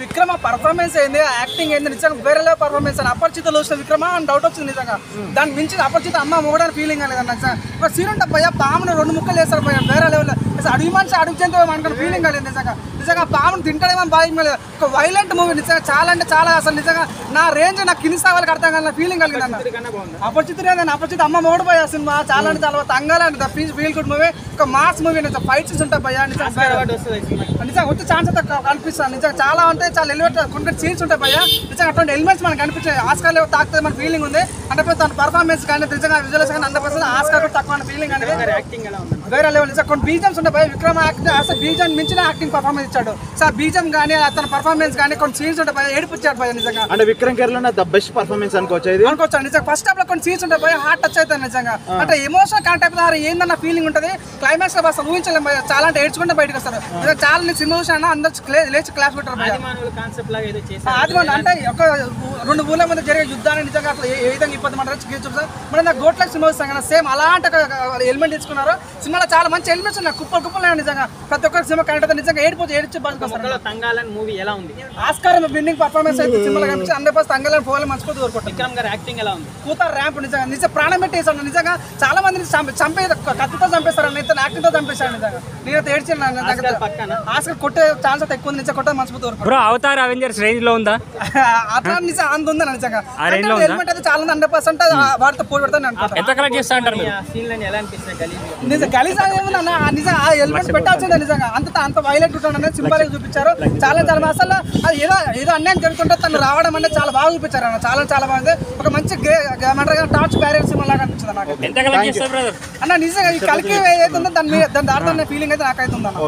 విక్రమ performance ఏంది, acting ఏంది, నిజంగా వేరే లెవెల్ పర్ఫార్మెన్స్ అని. అపరిచితలో వచ్చిన విక్రమ అని డౌట్ వచ్చింది నిజంగా. దాన్ని మించి అపరిచిత అమ్మ మొగడానికి ఫీలింగ్ అనేది నిజంగా. ఒక సీన్ ఉంటుంది భయ్య, పామును 2 ముక్కలు చేస్తారు భయ్య వేరే లెవెల్. అడుగు మనిషి అడుగు చెందో అనుకున్న ఫీలింగ్ కలిగింది నిజంగా. నిజంగా పామును తింటాడేమో బాగా ఒక వైలెంట్ మూవీ నిజంగా. చాలా అంటే చాలా అసలు నిజంగా నా రేంజ్ నాకు కింది స్థాయికి అర్థం కాదు ఫీలింగ్ కలిగింది అన్న. అపరిచితుడు ఏంటంటే అపరిచిత అమ్మ మొగడు భయ్య సినిమా చాలా అంటే చాలా తంగాలంటే ఫీల్ గుడ్ మూవీ, ఒక మాస్ మూవీ. నిజంగా ఫైట్ సీన్స్ ఉంటాయి భయ్య నిజంగా వచ్చే ఛాన్స్ అయితే కనిపిస్తాను నిజంగా. చాలా అంటే చాలా ఎలివేట్ కొన్ని సీన్స్ ఉంటాయి భయ్య నిజంగా. అటువంటి ఎలిమెంట్స్ మనకు కనిపించాయి. ఆస్కార్ లెవెల్ తాకుతుంది మన ఫీలింగ్ ఉంది. అంటే తన పర్ఫార్మెన్స్ కానీ నిజంగా విజువల్స్ కానీ 100% ఆస్కార్ కూడా తక్కువ ఫీలింగ్ అనేది వేరే లెవెల్. నిజంగా కొన్ని బీజమ్స్ ఉంటాయి భయ్య. విక్రమ్ యాక్టింగ్ అసలు బీజం మించిన యాక్టింగ్ పర్ఫార్మెన్స్ ఇచ్చాడు సార్. బీజం కానీ తన పర్ఫార్మెన్స్ కానీ కొన్ని సీన్స్ ఉంటాయి భయ్య, ఏడిపించాడు భయ్య నిజంగా. అంటే విక్రమ్ కేర్ లో ద బెస్ట్ పర్ఫార్మెన్స్ అనుకోవచ్చు నిజంగా. ఫస్ట్ హాఫ్ లో కొన్ని సీన్స్ ఉంటాయి భయ్య, హార్ట్ టచ్ అవుతాయి నిజంగా. అంటే ఎమోషనల్ కనెక్ట్ అయిపోతారు ఏందన్న ఫీలింగ్ ఉంటుంది. క్లైమాక్స్ లో అసలు ఊహించలేము భయ్య, చాలా అంటే ఏడ్చుకుంటే బయటకు వస్తారు. చాలా సినిమా చూసినా అందరూ లేచి క్లాస్ పెట్టారు భయ్య. ఆదిమాన్ అంటే ఒక 2 ఊళ్ళ మధ్య జరిగే యుద్ధాన్ని నిజంగా అసలు ఏ విధంగా ఇబ్బంది చూస్తారు. మన గోట్ల సినిమా చూస్తాం కదా, సేమ్ అలాంటి ఎలిమెంట్ తీసుకున్నారు సినిమాలో. చాలా మంచి ఎలిమెంట్స్ ఉన్నాయి, కుప్పలు నిజంగా. ప్రతి ఒక్క సినిమా కనెక్ట్ అయితే నిజంగా ఏడ్చి మూవీ ఎలా ఉంది? ఆస్కార్ విన్నింగ్ పర్ఫార్మెన్స్ అయితే సినిమాలో కనిపించి 100% తంగాలని పోవాలి మర్చిపోతూ కోరుకుంటాం. విక్రమ్ గారి యాక్టింగ్ ఎలా ఉంది? కూతారు ర్యాంప్ నిజంగా ప్రాణం పెట్టేసాడు నిజంగా. చాలా మందిని కత్తితో చంపేస్తారు, నేను యాక్టింగ్ తో చంపేశాడు నిజంగా. నేనైతే ఏడ్చాను. ఆస్కార్ కొట్టే ఛాన్స్ అయితే ఎక్కువ నిజంగా, కొట్టే మర్చిపోతూ కోరుకుంటాం. అవతార్ అవెంజర్స్ రేంజ్ లో ఉందా? అట్లా నిజంగా అంత ఉందా నిజంగా. ఎలిమెంట్ అయితే చాలా 100% వాటితో పోటీ పెడతాను అనుకుంటా. ఎంత కలెక్ట్ చేస్తా అంటారు నిజంగా గలీజ్ ఏముందన్న నిజంగా. ఆ ఎలిమెంట్స్ పెట్టాల్సిందే నిజంగా. అంత వైలెంట్ ఉంటుంది సింబల్ చూపించారు. చాలా అసలు అది ఏదో అన్యాయం జరుగుతుంటే తను రావడం అంటే చాలా బాగా చూపించారు అన్న. చాలా బాగుంది. ఒక మంచి టార్చ్ బ్యారియర్ సింబల్ లాగా అనిపించింది నాకు అన్న. నిజంగా ఈ కలికి ఏదైతుందో దాని దాంట్లో ఫీలింగ్ అయితే నాకైతే ఉందన్న.